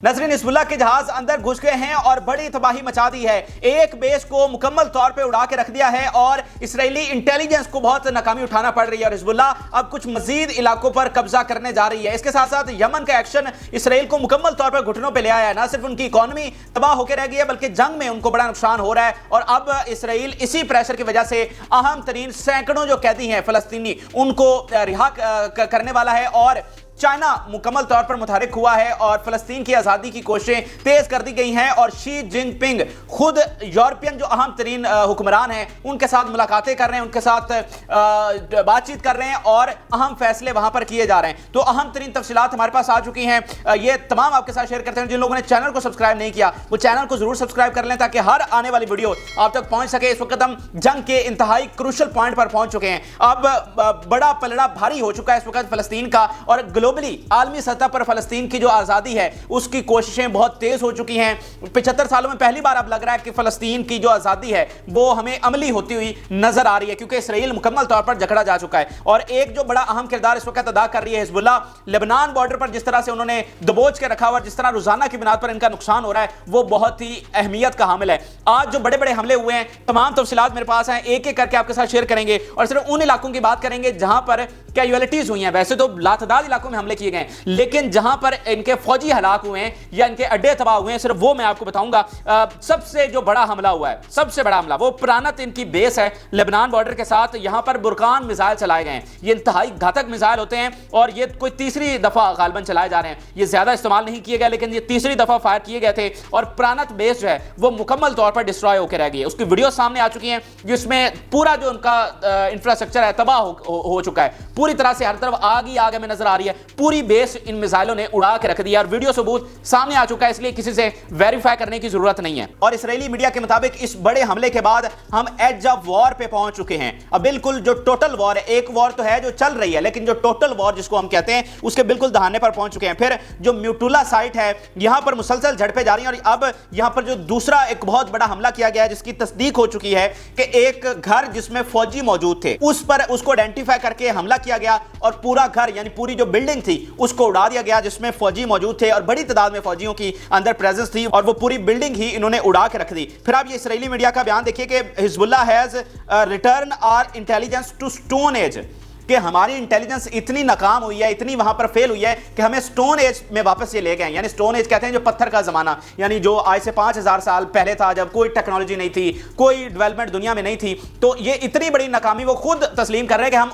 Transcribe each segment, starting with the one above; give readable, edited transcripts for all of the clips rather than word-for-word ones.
Nasreen Hezbollah के जहाज अंदर घुस गए हैं और बड़ी तबाही मचा दी है। एक बेस को मुकम्मल तौर पे उड़ा के रख दिया है और इसराइली इंटेलिजेंस को बहुत नाकामी उठाना पड़ रही है और हिजबुल्लाह अब कुछ मजीद इलाकों पर कब्जा करने जा रही है। इसके साथ साथ यमन का एक्शन इसराइल को मुकम्मल तौर पर घुटनों पर ले आया है। न सिर्फ उनकी इकॉनमी तबाह होकर रह गई है बल्कि जंग में उनको बड़ा नुकसान हो रहा है और अब इसराइल इसी प्रेशर की वजह से अहम तरीन सैकड़ों जो कैदी हैं फलस्तीनी उनको रिहा करने वाला है और चाइना मुकम्मल तौर पर मुतहरिक हुआ है और फलस्तीन की आज़ादी की कोशिशें तेज कर दी गई हैं और शी जिनपिंग खुद यूरोपियन जो अहम तरीन हुक्मरान हैं उनके साथ मुलाकातें कर रहे हैं, उनके साथ बातचीत कर रहे हैं और अहम फैसले वहां पर किए जा रहे हैं। तो अहम तरीन तफसीलात हमारे पास आ चुकी हैं, ये तमाम आपके साथ शेयर करते हैं। जिन लोगों ने चैनल को सब्सक्राइब नहीं किया वो चैनल को जरूर सब्सक्राइब कर लें ताकि हर आने वाली वीडियो आप तक पहुंच सके। इस वक्त हम जंग के इंतहाई क्रूशल पॉइंट पर पहुंच चुके हैं। अब बड़ा पलड़ा भारी हो चुका है इस वक्त फलस्तीन का और ग्लोबली आलमी सतह पर फलस्तीन की जो आज़ादी है उसकी कोशिशें बहुत तेज हो चुकी हैं। 75 सालों में पहली बार अब लग रहा है कि फलस्तीन की जो आज़ादी है वो हमें अमली होती हुई नजर आ रही है क्योंकि इसराइल मुकम्मल तौर पर जकड़ा जा चुका है। और एक जो बड़ा अहम किरदार इस वक्त अदा कर रही है हिजबुल्लाह, लेबनान बॉर्डर पर जिस तरह से उन्होंने दबोच के रखा हुआ, जिस तरह रोजाना की बुनियाद पर इनका नुकसान हो रहा है वो बहुत ही अहमियत का हामिल है। आज जो बड़े बड़े हमले हुए हैं तमाम तफसीलात मेरे पास हैं, एक एक करके आपके साथ शेयर करेंगे और सिर्फ उन इलाकों की बात करेंगे जहां पर कैजुअलिटीज हुई हैं। वैसे तो लातदाद इलाकों में हमले किए गए लेकिन जहां पर इनके फौजी हलाक हुए हैं या इनके अड्डे तबाह हुए हैं सिर्फ वो मैं आपको बताऊंगा। सबसे जो बड़ा हमला हुआ है, सबसे बड़ा हमला वो प्रानत इनकी बेस है लेबनान बॉर्डर के साथ। यहां पर बुरकान मिसाइल चलाए गए हैं, ये इंतहाई घातक मिसाइल होते हैं और ये कोई तीसरी दफा गालबन चलाए जा रहे हैं। ये ज्यादा इस्तेमाल नहीं किए गए लेकिन ये तीसरी दफा फायर किए गए थे और प्रानत बेस जो है वो मुकम्मल तौर पर डिस्ट्रॉय होकर रह गई है। उसकी वीडियो सामने आ चुकी है जिसमें पूरा जो उनका इंफ्रास्ट्रक्चर है तबाह हो चुका है, पूरी तरह से हर तरफ आग ही आग में नजर आ रही है। पूरी बेस इन मिसाइलों ने उड़ा के रख दिया और वीडियो सबूत सामने आ चुका है, इसलिए किसी से वेरीफाई करने की जरूरत नहीं है। और इसराइली मीडिया के मुताबिक इस बड़े हमले के बाद हम एज ऑफ वॉर पे पहुंच चुके हैं। अब बिल्कुल जो टोटल वॉर है, एक वॉर तो है जो चल रही है लेकिन जो टोटल वॉर जिसको हम कहते हैं उसके बिल्कुल दहाने पर पहुंच चुके हैं। फिर जो म्यूटुला साइट है यहां पर मुसलसल झड़पें जारी हैं और अब यहां पर जो दूसरा एक बहुत बड़ा हमला किया गया है जिसकी तस्दीक हो चुकी है कि एक घर जिसमें फौजी मौजूद थे उस पर उसको आइडेंटिफाई करके हमला किया गया और पूरा घर यानी पूरी जो बिल्डिंग थी उसको उड़ा दिया गया जिसमें फौजी मौजूद थे और बड़ी तादाद में फौजियों की अंदर प्रेजेंस थी और वो पूरी बिल्डिंग ही इन्होंने उड़ा के रख दी। फिर आप ये इसराइली मीडिया का बयान देखिए कि Hezbollah has return our intelligence to stone age, कि हमारी इंटेलिजेंस इतनी नाकाम हुई है, इतनी वहां पर फेल हुई है कि हमें स्टोन एज में वापस ये ले गए। यानी स्टोन एज कहते हैं जो पत्थर का जमाना, यानी जो आज से 5000 साल पहले था जब कोई टेक्नोलॉजी नहीं थी, कोई डेवलपमेंट दुनिया में नहीं थी। तो ये इतनी बड़ी नाकामी वो खुद तस्लीम कर रहे हैं कि हम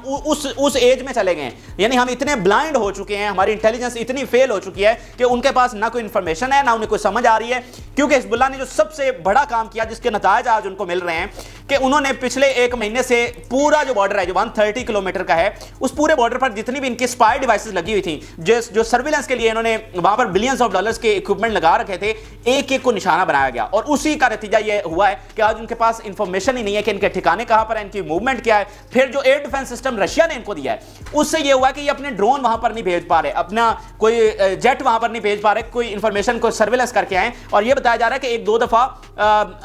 उस एज में चले गए, यानी हम इतने ब्लाइंड हो चुके हैं, हमारी इंटेलिजेंस इतनी फेल हो चुकी है कि उनके पास ना कोई इंफॉर्मेशन है ना उन्हें कोई समझ आ रही है। क्योंकि हिजबुल्लाह ने जो सबसे बड़ा काम किया जिसके नतायज आज उनको मिल रहे हैं कि उन्होंने पिछले एक महीने से पूरा जो बॉर्डर है जो 130 किलोमीटर का है उस पूरे बॉर्डर पर जितनी भी इनकी स्पाई डिवाइसेस लगी हुई थी, जो सर्विलेंस के लिए इन्होंने वहां पर बिलियंस ऑफ डॉलर्स के इक्विपमेंट लगा रखे थे, एक एक को निशाना बनाया गया और उसी का नतीजा ये हुआ है कि आज उनके पास इंफॉर्मेशन ही नहीं है कि इनके ठिकाने कहां पर है, इनकी मूवमेंट क्या है। फिर जो एयर डिफेंस सिस्टम रशिया ने इनको दिया है उससे ये हुआ कि ये अपने ड्रोन वहां पर नहीं भेज पा रहे, अपना कोई जेट वहां पर नहीं भेज पा रहे, कोई इंफॉर्मेशन को सर्विलेंस करके आए। और ये बताया जा रहा है कि एक दो दफा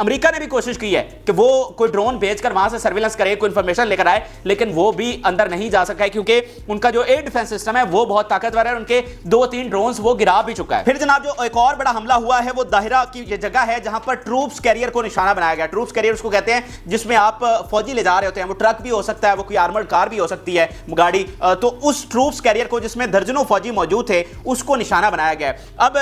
अमेरिका ने भी कोशिश की है कि वो कोई ड्रोन भेजकर वहां से सर्विलेंस करे, कोई इंफॉर्मेशन लेकर आए, लेकिन वो भी अंदर नहीं जा सका है क्योंकि उनका जो एयर डिफेंस सिस्टम है वो बहुत ताकतवर है और उनके 2-3 ड्रोन्स वो गिरा भी चुका है। फिर जनाब जो एक और बड़ा हमला हुआ है वो दाहिरा की ये जगह है जहां पर ट्रूप्स कैरियर को निशाना बनाया गया। ट्रूप्स कैरियर उसको कहते हैं जिसमें आप फौजी ले जा रहे होते हैं, वो ट्रक भी हो सकता है, वो कोई आर्मर्ड कार भी हो सकती है गाड़ी, तो उस ट्रूप्स कैरियर को जिसमें दर्जनों फौजी मौजूद थे उसको निशाना बनाया गया। अब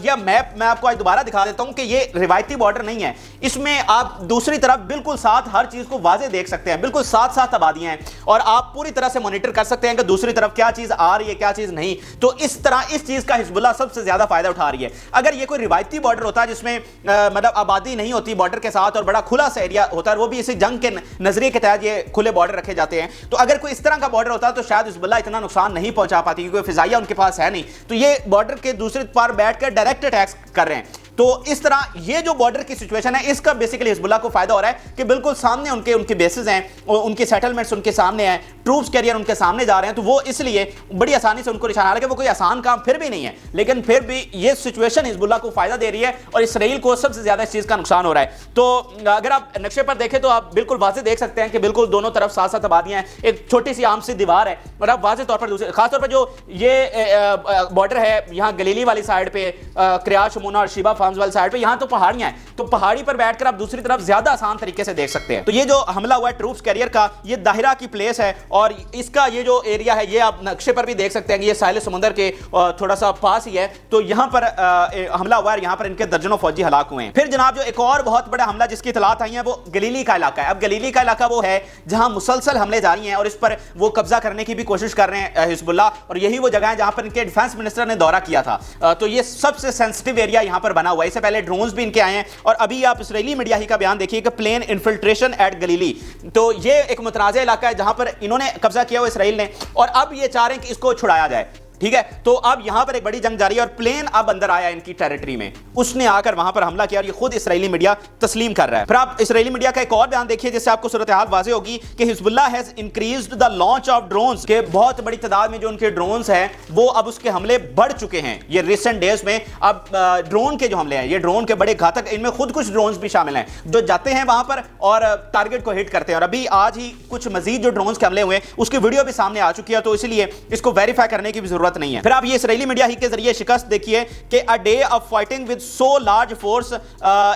यह मैप मैं आपको आज दोबारा दिखा देता हूं कि ये रिवायती बॉर्डर नहीं है, इसमें आप दूसरी तरफ बिल्कुल साथ हर चीज को वाजे देख सकते हैं, बिल्कुल साथ साथ आबादियां हैं और आप पूरी तरह से मॉनिटर कर सकते हैं कि दूसरी तरफ क्या चीज आ रही है क्या चीज नहीं। तो इस तरह इस चीज का हिजबुल्लाह सबसे ज्यादा फायदा उठा रही है। अगर ये कोई रिवायती बॉर्डर होता है जिसमें मतलब आबादी नहीं होती बॉर्डर के साथ और बड़ा खुला सा एरिया होता है, वो भी इसी जंग के नजरिए के तहत ये खुले बॉर्डर रखे जाते हैं, तो अगर कोई इस तरह का बॉर्डर होता तो शायद हिजबुल्लाह इतना नुकसान नहीं पहुंचा पाती क्योंकि फिजाइया उनके पास है नहीं। तो ये बॉर्डर के दूसरे पार बैठकर डायरेक्ट अटैक्स कर रहे हैं। तो इस तरह ये जो बॉर्डर की सिचुएशन है, इसका बेसिकली हिजबुल्लाह को फायदा हो रहा है कि बिल्कुल सामने उनके बेसेस हैं, उनके सेटलमेंट्स उनके सामने हैं, ट्रूप्स कैरियर उनके सामने जा रहे हैं, तो वो इसलिए बड़ी आसानी से उनको निशाना, हालांकि वो कोई आसान काम फिर भी नहीं है, लेकिन फिर भी ये सिचुएशन हिजबुल्लाह को फायदा दे रही है और इसराइल को सबसे ज्यादा इस चीज का नुकसान हो रहा है। तो अगर आप नक्शे पर देखें तो आप बिल्कुल वाज़ेह देख सकते हैं कि बिल्कुल दोनों तरफ साथ साथ आबादियां हैं, एक छोटी सी आम सी दीवार है, और आप वाज़ेह तौर पर दूसरे खासतौर पर जो ये बॉर्डर है यहाँ गलीली वाली साइड पे, क्रियात शमूना और शिबा फार्म्स वाली साइड पे, यहाँ तो पहाड़ियां हैं, तो पहाड़ी पर बैठकर आप दूसरी तरफ ज्यादा आसान तरीके से देख सकते हैं। तो ये जो हमला हुआ है ट्रूप्स कैरियर का, ये दाहिरा की प्लेस है और इसका ये जो एरिया है ये आप नक्शे पर भी देख सकते हैं कि ये साहिल समुंदर के थोड़ा सा पास ही है। तो यहाँ पर हमला हुआ है, यहाँ पर इनके दर्जनों फौजी हलाक हुए हैं। फिर जनाब जो एक और बहुत बड़ा हमला जिसकी इतलात आई है वो गलीली का इलाका है। अब गलीली का इलाका वो है जहां मुसलसल हमले जारी हैं और इस पर वो कब्जा करने की भी कोशिश कर रहे हैं हिजबुल्लाह, और यही वो जगह है जहां पर इनके डिफेंस मिनिस्टर ने दौरा किया था। तो ये सबसे सेंसिटिव एरिया यहां पर बना हुआ है। इससे पहले ड्रोन्स भी इनके आए हैं और अभी आप इसराइली मीडिया ही का बयान देखिए कि प्लेन इन्फिल्ट्रेशन एट गलीली, तो ये एक मुतनाज़ इलाका है जहां पर इन्होंने कब्जा किया हुआ इसराइल ने, और अब ये चाह रहे हैं कि इसको छुड़ाया जाए। ठीक है, तो अब यहां पर एक बड़ी जंग जारी है और प्लेन अब अंदर आया इनकी टेरिटरी में, उसने आकर वहां पर हमला किया और ये खुद इसराइली मीडिया तस्लीम कर रहा है। फिर आप इसराइली मीडिया का एक और बयान देखिए जिससे आपको सूरत हाल वाज़ेह होगी कि Hezbollah has increased the launch of drones, के बहुत बड़ी तादाद में जो उनके ड्रोन्स हैं वो अब उसके हमले बढ़ चुके हैं। ये रिसेंट डेज में अब ड्रोन के जो हमले हैं, ये ड्रोन के बड़े घातक, इनमें खुद कुछ ड्रोन्स भी शामिल हैं जो जाते हैं वहां पर और टारगेट को हिट करते हैं। और अभी आज ही कुछ मजीद जो ड्रोन्स के हमले हुए उसकी वीडियो भी सामने आ चुकी है, तो इसलिए इसको वेरीफाई करने की भी जरूरत नहीं है। फिर आप ये इसराइली मीडिया ही के जरिए शिकस्त देखिए कि a day of fighting with so large force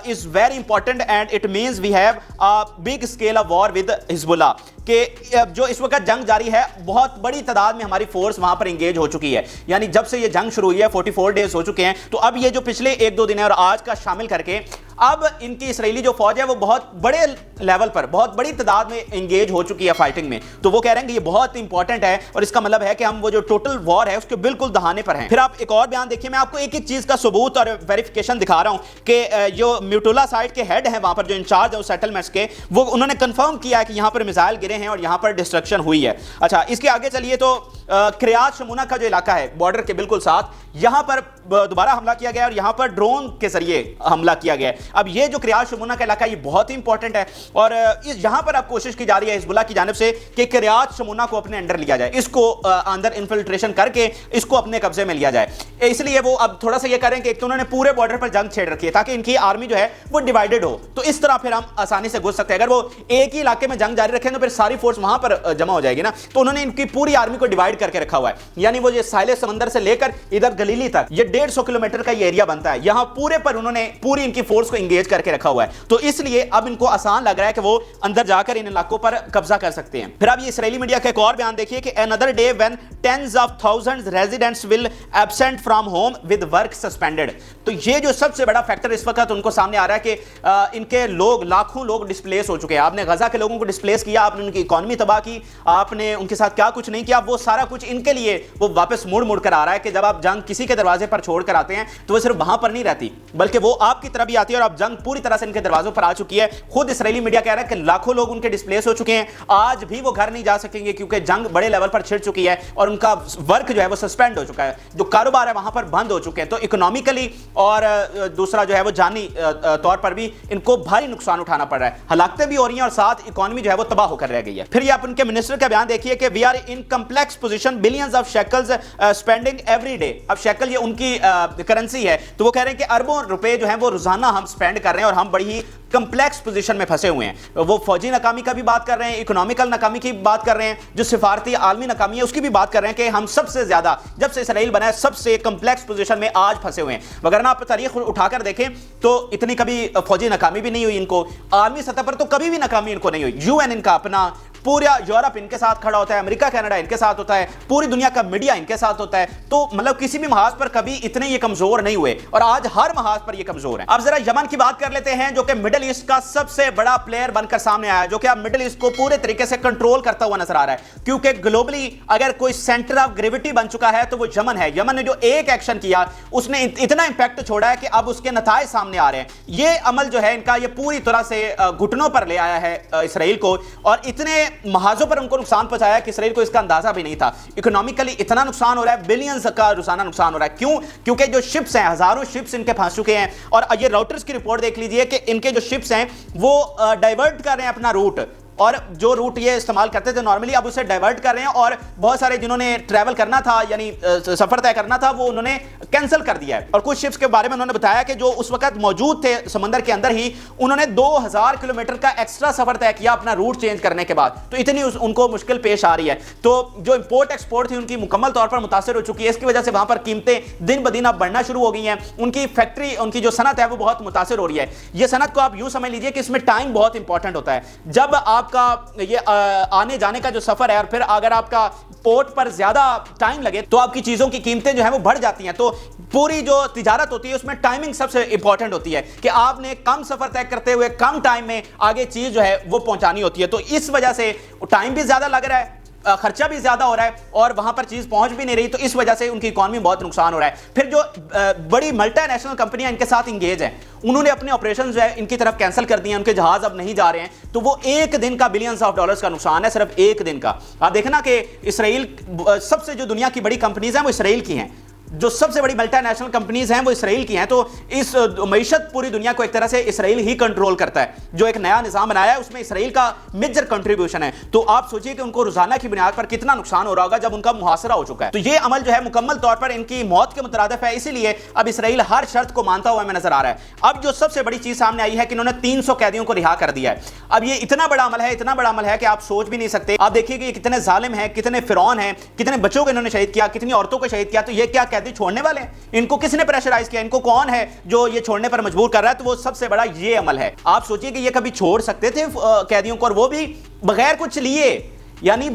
is very important and it means we have a big scale of war with Hezbollah, कि जो इस वक्त जंग जारी है बहुत बड़ी तादाद में हमारी फोर्स वहां पर एंगेज हो चुकी है। यानी जब से ये जंग शुरू हुई है 44 डेज हो चुके हैं, तो अब ये जो पिछले 1-2 दिन है और आज का शामिल करके अब इनकी इसराइली जो फौज है वो बहुत बड़े लेवल पर बहुत बड़ी तादाद में एंगेज हो चुकी है फाइटिंग में। तो वो कह रहे हैं कि ये बहुत इंपॉर्टेंट है और इसका मतलब है कि हम वो जो टोटल वॉर है उसके बिल्कुल दहाने पर हैं। फिर आप एक और बयान देखिए, मैं आपको एक एक चीज का सबूत और वेरिफिकेशन दिखा रहा हूं कि जो म्यूटुला साइड के हेड हैं वहां पर जो इंचार्ज है उस सेटलमेंट्स के, वो उन्होंने कंफर्म किया है कि यहां पर मिसाइल गिरे हैं और यहां पर डिस्ट्रक्शन हुई है। अच्छा, इसके आगे चलिए तो क्रियात शमूना का जो इलाका है बॉर्डर के बिल्कुल साथ, यहां पर दोबारा हमला किया गया और यहां पर ड्रोन के जरिए हमला किया गया। अब ये जो क्रियात शमूना का इलाका ये बहुत ही इंपॉर्टेंट है और यहां पर अब कोशिश की जा रही है हिजबुल्लाह की जानिब से कि क्रियात शमूना को अपने अंडर लिया जाए, इसको अंदर इन्फिल्ट्रेशन करके इसको अपने कब्जे में लिया जाए। इसलिए वो अब थोड़ा सा ये करें कि एक तो उन्होंने पूरे बॉर्डर पर जंग छेड़ रखी है ताकि इनकी आर्मी जो है वो डिवाइडेड हो, तो इस तरह फिर हम आसानी से घुस सकते हैं। अगर वो एक ही इलाके में जंग जारी रखें तो फिर सारी फोर्स वहां पर जमा हो जाएगी ना, तो उन्होंने इनकी पूरी आर्मी को डिवाइड करके रखा हुआ है। यानी वो ये साहिल समंदर से लेकर इधर गलीली तक ये 150 किलोमीटर का ये एरिया बनता है, यहां पूरे पर उन्होंने पूरी इनकी फोर्स को एंगेज करके रखा हुआ है। तो इसलिए अब इनको आसान लग रहा है कि वो अंदर जाकर इन इलाकों पर कब्जा कर सकते हैं। फिर अब ये इसराइली मीडिया का एक और बयान देखिए कि another day when tens of thousands residents will absent from home with work suspended. तो ये जो सबसे बड़ा फैक्टर इस वक्त उनको सामने आ रहा है कि इनके लोग, लाखों लोग डिस्प्लेस हो चुके हैं। आपने गजा के लोगों को डिस्प्लेस किया, आपने उनकी इकोनॉमी तबाह की, आपने उनके साथ क्या कुछ नहीं किया, वो सारा कुछ इनके लिए वो वापस मुड़ मुड़ कर आ रहा है कि जब आप जंग किसी के दरवाजे पर छोड़ कर आते हैं तो वो सिर्फ वहां पर नहीं रहती बल्कि वो आपकी तरफ भी आती है और अब जंग पूरी तरह से इनके दरवाजों पर आ चुकी है। खुद इसराइली मीडिया कह रहा है कि लाखों लोग उनके डिस्प्लेस हो चुके हैं, आज भी वो घर नहीं जा सकेंगे क्योंकि जंग बड़े लेवल पर छिड़ चुकी है और उनका वर्क जो है वो सस्पेंड हो चुका है, जो कारोबार है वहां पर बंद हो चुके हैं। तो इकोनॉमिकली और दूसरा जो है वो जानी तौर पर भी इनको भारी नुकसान उठाना पड़ रहा है, हलाकतें भी हो रही हैं और साथ इकोनॉमी जो है वो तबाह होकर रह गई है। फिर ये आप उनके मिनिस्टर का बयान देखिए कि we are in complex position, billions of shekels spending every day. अब शेकल ये उनकी करेंसी है, तो वो कह रहे हैं कि अरबों रुपए जो है वो रोजाना हम स्पेंड कर रहे हैं और हम बड़ी ही कंप्लेक्स पोजीशन में फंसे हुए हैं। वो फौजी नाकामी का भी बात कर रहे हैं, इकोनॉमिकल नाकामी की बात कर रहे हैं, जो सिफारती आलमी नाकामी है उसकी भी बात कर रहे हैं कि हम सबसे ज्यादा जब से इसराइल बना है सबसे कंप्लेक्स पोजीशन में आज फंसे हुए हैं। वगैरह आप तारीख उठाकर देखें तो इतनी कभी फौजी नाकामी भी नहीं हुई इनको, आर्मी सतह पर तो कभी भी नाकामी इनको नहीं हुई। यूएन इनका अपना, पूरा यूरोप इनके साथ खड़ा होता है, अमेरिका कनाडा इनके साथ होता है, पूरी दुनिया का मीडिया इनके साथ होता है। तो मतलब किसी भी महाज पर कभी इतने ये कमजोर नहीं हुए और आज हर महाज पर ये कमजोर है। अब जरा यमन की बात कर लेते हैं जो कि मिडिल ईस्ट का सबसे बड़ा प्लेयर बनकर सामने आया है, जो कि अब मिडिल ईस्ट को पूरे तरीके से कंट्रोल करता हुआ नजर आ रहा है। क्योंकि ग्लोबली अगर कोई सेंटर ऑफ ग्रेविटी बन चुका है तो वो यमन है। यमन ने जो एक एक्शन किया उसने इतना इंपैक्ट छोड़ा है कि अब उसके नताए सामने आ रहे हैं। ये अमल जो है इनका ये पूरी तरह से घुटनों पर ले आया है इसराइल को और इतने महाजों पर उनको नुकसान पहुंचाया कि इसराइल को इसका अंदाजा भी नहीं था। इकोनॉमिकली इतना नुकसान हो रहा है, बिलियंस का रोजाना नुकसान हो रहा है। क्यों? क्योंकि जो शिप्स हैं, हजारों शिप्स इनके फंस चुके हैं। और ये राउटर्स की रिपोर्ट देख लीजिए कि इनके जो शिप्स हैं वो डाइवर्ट कर रहे हैं अपना रूट, और जो रूट ये इस्तेमाल करते थे नॉर्मली, अब उसे डाइवर्ट कर रहे हैं। और बहुत सारे जिन्होंने ट्रैवल करना था, यानी सफर तय करना था, वो उन्होंने कैंसिल कर दिया है। और कुछ शिप्स के बारे में उन्होंने बताया कि जो उस वक्त मौजूद थे समंदर के अंदर ही, उन्होंने 2000 किलोमीटर का एक्स्ट्रा सफर तय किया अपना रूट चेंज करने के बाद। तो इतनी उनको मुश्किल पेश आ रही है। तो जो इंपोर्ट एक्सपोर्ट थी उनकी मुकम्मल तौर पर मुतासर हो चुकी है। इसकी वजह से वहां पर कीमतें दिन ब दिन अब बढ़ना शुरू हो गई हैं। उनकी फैक्ट्री, उनकी जो सनत है वो बहुत मुतासर हो रही है। ये सनत को आप यूं समझ लीजिए कि इसमें टाइम बहुत इंपॉर्टेंट होता है। जब आपका ये आने जाने का जो सफर है, और फिर अगर आपका पोर्ट पर ज्यादा टाइम लगे तो आपकी चीजों की कीमतें जो है वो बढ़ जाती हैं। तो पूरी जो तिजारत होती है उसमें टाइमिंग सबसे इंपॉर्टेंट होती है कि आपने कम सफर तय करते हुए कम टाइम में आगे चीज जो है वो पहुंचानी होती है। तो इस वजह से टाइम भी ज्यादा लग रहा है, खर्चा भी ज्यादा हो रहा है, और वहां पर चीज पहुंच भी नहीं रही। तो इस वजह से उनकी इकॉनमी में बहुत नुकसान हो रहा है। फिर जो बड़ी मल्टीनेशनल कंपनियां इनके साथ इंगेज हैं, उन्होंने अपने ऑपरेशन जो है इनकी तरफ कैंसिल कर दिए हैं, उनके जहाज अब नहीं जा रहे हैं। तो वो एक दिन का बिलियंस ऑफ डॉलर्स का नुकसान है, सिर्फ एक दिन का। आप देखना कि इसराइल, सबसे जो दुनिया की बड़ी कंपनीज हैं वो इसराइल की हैं, जो सबसे बड़ी मल्टीनेशनल कंपनीज हैं वो इसराइल की हैं। तो इस मईशत पूरी दुनिया को एक तरह से इसराइल ही कंट्रोल करता है। जो एक नया निजाम बनाया है उसमें इसराइल का मेजर कंट्रीब्यूशन है। तो आप सोचिए कि उनको रोजाना की बुनियाद पर कितना नुकसान हो रहा होगा जब उनका मुहासरा हो चुका है। तो ये अमल जो है मुकम्मल तौर पर इनकी मौत के मुतरादिफ है, इसीलिए अब इसराइल हर शर्त को मानता हुआ हमें नजर आ रहा है। अब जो सबसे बड़ी चीज सामने आई है कि इन्होंने 300 कैदियों को रिहा कर दिया है। अब ये इतना बड़ा अमल है, इतना बड़ा अमल है कि आप सोच भी नहीं सकते। आप देखिए कि ये कितने जालिम हैं, कितने फिरौन हैं, कितने बच्चों को इन्होंने शहीद किया, कितनी औरतों को शहीद किया। तो ये क्या कैदी छोड़ने वाले हैं? इनको किसने प्रेशराइज किया? इनको कौन है जो ये छोड़ने पर मजबूर कर रहा है? तो वो सबसे बड़ा ये अमल है। आप सोचिए कि ये कभी छोड़ सकते थे कैदियों को, और वो भी बगैर कुछ लिए। यानी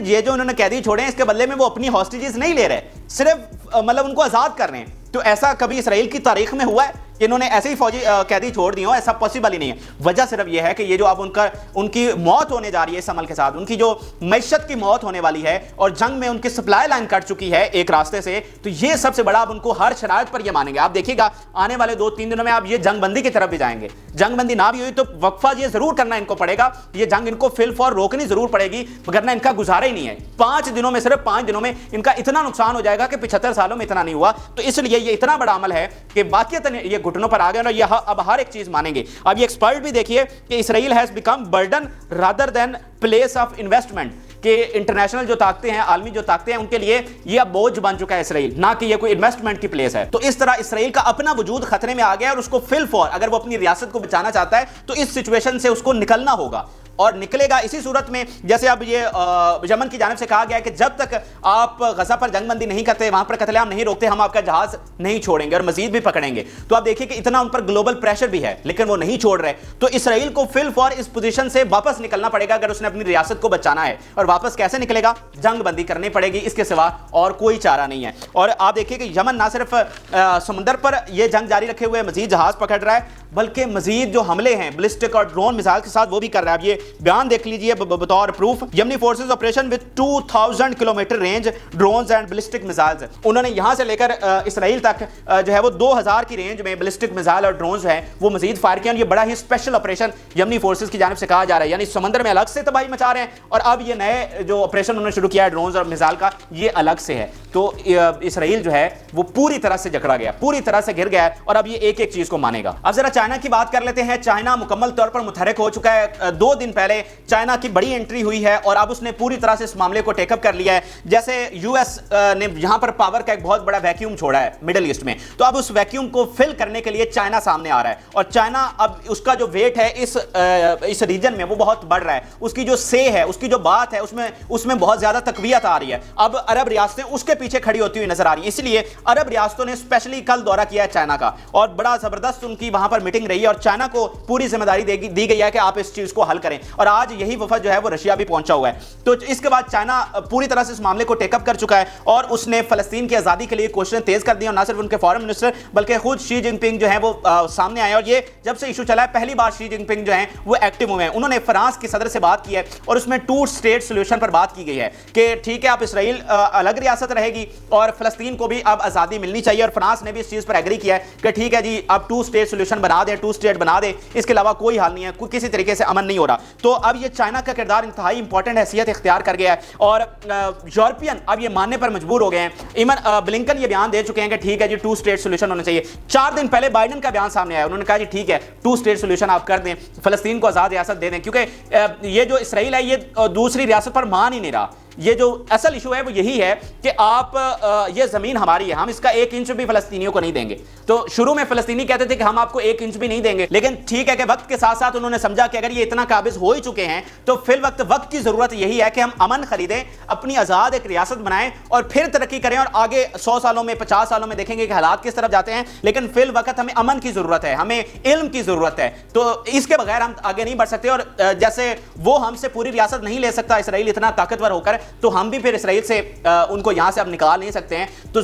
ये जो उन्होंने कैदी छोड़े हैं इसके बदले में वो अपनी हॉस्टेजेस नहीं ले रहे, सिर्फ मतलब उनको आजाद कर रहे हैं। तो ऐसा कभी इसराइल की तारीख में हुआ है कि इन्होंने ऐसे ही फौजी कैदी छोड़ दिए हो? ऐसा पॉसिबल ही नहीं है। वजह सिर्फ यह है कि ये जो अब उनकी मौत होने जा रही है इस अमल के साथ, उनकी जो मैशत की मौत होने वाली है, और जंग में उनकी सप्लाई लाइन कट चुकी है एक रास्ते से। तो ये सबसे बड़ा, अब उनको हर शरायत पर ये मानेंगे। आप देखिएगा आने वाले 2-3 दिनों में आप ये जंगबंदी की तरफ भी जाएंगे। जंगबंदी ना भी हुई तो वक्फा ये जरूर करना इनको पड़ेगा। ये जंग इनको फिल फॉर रोकनी जरूर पड़ेगी, वरना इनका गुजारा ही नहीं है। 5 दिनों में, सिर्फ 5 दिनों में इनका इतना नुकसान हो जाएगा कि 75 सालों में इतना नहीं हुआ। तो इसलिए ये इतना बड़ा अमल है कि वाकईतन ये घुटनों पर आ गए, और ये अब हर एक चीज मानेंगे। अब ये एक्सपर्ट भी देखिए कि Israel has become burden rather than place of investment, कि इंटरनेशनल जो ताकतें हैं, आलमी जो ताकतें हैं, उनके लिए ये अब बोझ बन चुका है इसराइल, ना कि ये कोई इन्वेस्टमेंट की प्लेस है। तो इस तरह इसराइल का अपना वजूद खतरे में आ गया, और उसको फिल फॉर, अगर वो अपनी रियासत को बचाना चाहता है तो इस सिचुएशन से उसको निकलना होगा। और निकलेगा इसी सूरत में, जैसे अब ये यमन की जानिब से कहा गया है कि जब तक आप गजा पर जंगबंदी नहीं करते, वहां पर कत्लेआम नहीं रोकते, हम आपका जहाज नहीं छोड़ेंगे और मजीद भी पकड़ेंगे। तो आप देखिए कि इतना उन पर ग्लोबल प्रेशर भी है, लेकिन वो नहीं छोड़ रहे। तो इसराइल को फिल फॉर इस पोजीशन से वापस निकलना पड़ेगा अगर उसने अपनी रियासत को बचाना है। और वापस कैसे निकलेगा? जंगबंदी करनी पड़ेगी, इसके सिवा और कोई चारा नहीं है। और आप देखिए कि यमन ना सिर्फ समुद्र पर यह जंग जारी रखे हुए मजीद जहाज पकड़ रहा है, बल्कि मजीद जो हमले हैं बैलिस्टिक और ड्रोन मिसाइल के साथ वो भी कर रहा है। अब ये बयान देख लीजिए बतौर proof, Yemeni forces operation with 2000 kilometre range drones and ballistic missiles. उन्होंने यहां से लेकर इसराइल तक जो है वो 2000 की रेंज में बैलिस्टिक मिसाइल और ड्रोन्स हैं वो मजीद फायर किए। ये बड़ा ही स्पेशल ऑपरेशन यमनी फोर्सेस की जानिब से कहा जा रहा है, यानी समंदर में अलग से तबाही मचा रहे हैं, और अब ये नए जो ऑपरेशन उन्होंने शुरू किया है ड्रोन्स और मिसाइल का, ये अलग से है। तो इसराइल जो है वो पूरी तरह से जकड़ा गया, पूरी तरह से गिर गया है, और अब ये एक एक चीज को मानेगा। अब जरा चाइना की बात कर लेते हैं। चाइना मुकम्मल तौर पर मुतहरिक हो चुका है। 2 दिन पहले चाइना की बड़ी एंट्री हुई है, और अब उसने पूरी तरह से इस मामले को टेकअप कर लिया है। जैसे यूएस ने यहां पर पावर का एक बहुत बड़ा वैक्यूम छोड़ा है मिडिल ईस्ट में, तो अब उस वैक्यूम को फिल करने के लिए चाइना सामने आ रहा है। और चाइना अब उसका जो वेट है इस रीजन में वो बहुत बढ़ रहा है। उसकी जो से है, उसकी जो बात है, उसमें बहुत ज्यादा तकवीयत आ रही है। अब अरब रियासतें उसके पीछे खड़ी होती हुई नजर आ रही है। इसलिए अरब रियासतों ने स्पेशली कल दौरा किया है चाइना का, और बड़ा जबरदस्त उनकी वहां पर मीटिंग रही है, और चाइना को पूरी जिम्मेदारी दी गई है कि आप इस चीज को हल करें। और आज यही वफद जो है वो रशिया भी पहुंचा हुआ है। तो इसके बाद चाइना पूरी तरह से इस मामले को टेकअप कर चुका है, और उसने फलस्तीन की आजादी के लिए कोशिशें तेज कर दी। और ना सिर्फ उनके फॉरेन मिनिस्टर बल्कि खुद शी जिनपिंग जो है वो सामने आए, और ये जब से इशू चला है पहली बार शी जिनपिंग जो है वो एक्टिव हुए हैं। उन्होंने फ्रांस के सदर से बात की है, और उसमें 2 स्टेट सोल्यूशन पर बात की गई है कि ठीक है, आप इसराइल अलग रियासत रहेगी और फलस्तीन को भी अब आजादी मिलनी चाहिए। और फ्रांस ने भी इस चीज पर एग्री किया है कि ठीक है जी, अब 2 स्टेट सोल्यूशन बना बना दे, टू स्टेट बना दे, इसके अलावा कोई हल नहीं है, किसी तरीके से अमन नहीं हो रहा। तो अब ये चाइना का किरदार इंतहाई इंपॉर्टेंट हैसियत इख्तियार कर गया है और यूरोपियन अब ये मानने पर मजबूर हो गए हैं। इवन ब्लिंकन ये बयान दे चुके हैं कि ठीक है जी, टू स्टेट सोल्यूशन होना चाहिए। 4 दिन पहले बाइडेन का बयान सामने आया, उन्होंने कहा जी ठीक है, टू स्टेट सोल्यूशन आप कर दें, फलस्तीन को आज़ाद रियासत दे दें, क्योंकि ये जो इसराइल है ये दूसरी रियासत पर मान ही नहीं रहा। ये जो असल इशू है वो यही है कि आप ये जमीन हमारी है, हम इसका 1 इंच भी फलस्तीनियों को नहीं देंगे। तो शुरू में फलस्तीनी कहते थे कि हम आपको 1 इंच भी नहीं देंगे, लेकिन ठीक है कि वक्त के साथ साथ उन्होंने समझा कि अगर ये इतना काबिज हो ही चुके हैं तो फिर वक्त की जरूरत यही है कि हम अमन खरीदें, अपनी आजाद एक रियासत बनाएं और फिर तरक्की करें, और आगे 100 सालों में 50 सालों में देखेंगे कि हालात किस तरफ जाते हैं। लेकिन फिर वक्त हमें अमन की जरूरत है, हमें इल्म की जरूरत है, तो इसके बगैर हम आगे नहीं बढ़ सकते। और जैसे वो हमसे पूरी रियासत नहीं ले सकता इसराइल इतना ताकतवर होकर, तो हम भी फिर इसराइल से उनको यहां से अब निकाल नहीं सकते हैं। तो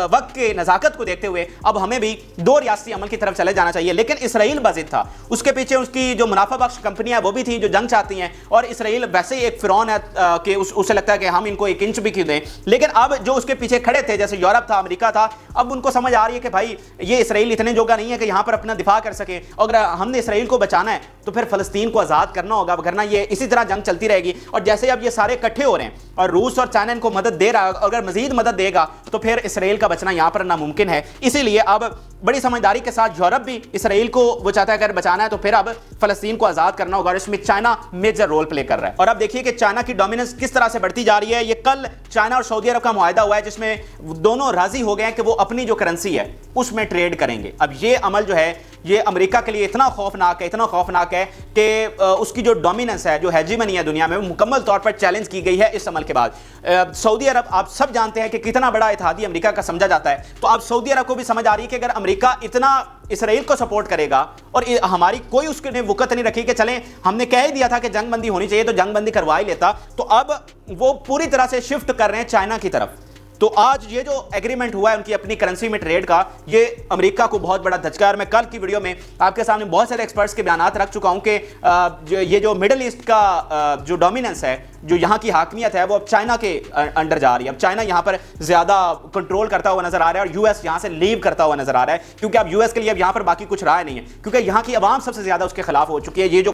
वक्त के नजाकत को देखते हुए अब हमें भी 2 रियासती अमल की तरफ चले जाना चाहिए। लेकिन इसराइल बाजिद था, उसके पीछे उसकी जो मुनाफा बख्श कंपनियां वो भी थी जो जंग चाहती हैं, और इसराइल वैसे ही एक फिरौन है कि उसे लगता है कि हम इनको 1 इंच भी क्यों दें। लेकिन अब जो उसके पीछे खड़े थे, जैसे यूरोप था, अमेरिका था, अब उनको समझ आ रही है कि भाई ये इसराइल इतने जोगा नहीं है कि यहां पर अपना दिफा कर सके। अगर हमने इसराइल को बचाना है तो फिर फलस्तीन को आजाद करना होगा, वरना ये इसी तरह जंग चलती रहेगी। और जैसे अब ये सारे इकट्ठे हो रहे हैं और रूस और चाइना इनको मदद दे रहा है, अगर मजीद मदद देगा तो फिर इसराइल का बचना यहां पर नामुमकिन है। इसीलिए अब बड़ी समझदारी के साथ यूरोप भी इसराइल को वो चाहता है, अगर बचाना है तो फिर अब फलस्तीन को आजाद करना होगा, और इसमें चाइना मेजर रोल प्ले कर रहा है। और अब देखिए कि चाइना की डोमिनेंस किस तरह से बढ़ती जा रही है। ये कल चाइना और सऊदी अरब का मुआहदा हुआ है जिसमें दोनों राजी हो गए हैं कि वो अपनी जो करेंसी है उसमें ट्रेड करेंगे। अब ये अमल जो है ये अमेरिका के लिए इतना खौफनाक है, इतना खौफनाक है कि उसकी जो डोमिनेंस है, जो हेजीमनी है दुनिया में, वो मुकम्मल तौर पर चैलेंज की गई है इस अमल के बाद। सऊदी अरब आप सब जानते हैं कि कितना बड़ा इत्तेहादी अमेरिका का समझा जाता है, तो अब सऊदी अरब को भी समझ आ रही है कि अगर अमेरिका इतना इसराइल को सपोर्ट करेगा और हमारी कोई उसके वक़्त नहीं रखी कि चलें हमने कह ही दिया था कि जंगबंदी होनी चाहिए तो जंगबंदी करवा ही लेता, तो अब वो पूरी तरह से शिफ्ट कर रहे हैं चाइना की तरफ। तो आज ये जो एग्रीमेंट हुआ है उनकी अपनी करेंसी में ट्रेड का, ये अमेरिका को बहुत बड़ा धचका है। और मैं कल की वीडियो में आपके सामने बहुत सारे एक्सपर्ट्स के बयान रख चुका हूं कि ये जो मिडिल ईस्ट का जो डोमिनेंस है, जो यहाँ की हाकमियत है, वो अब चाइना के अंडर जा रही है। अब चाइना यहाँ पर ज्यादा कंट्रोल करता हुआ नजर आ रहा है और यूएस यहाँ से लीव करता हुआ नजर आ रहा है, क्योंकि अब यूएस के लिए अब यहाँ पर बाकी कुछ राय नहीं है, क्योंकि यहाँ की आवाम सबसे ज्यादा उसके खिलाफ हो चुकी है। ये जो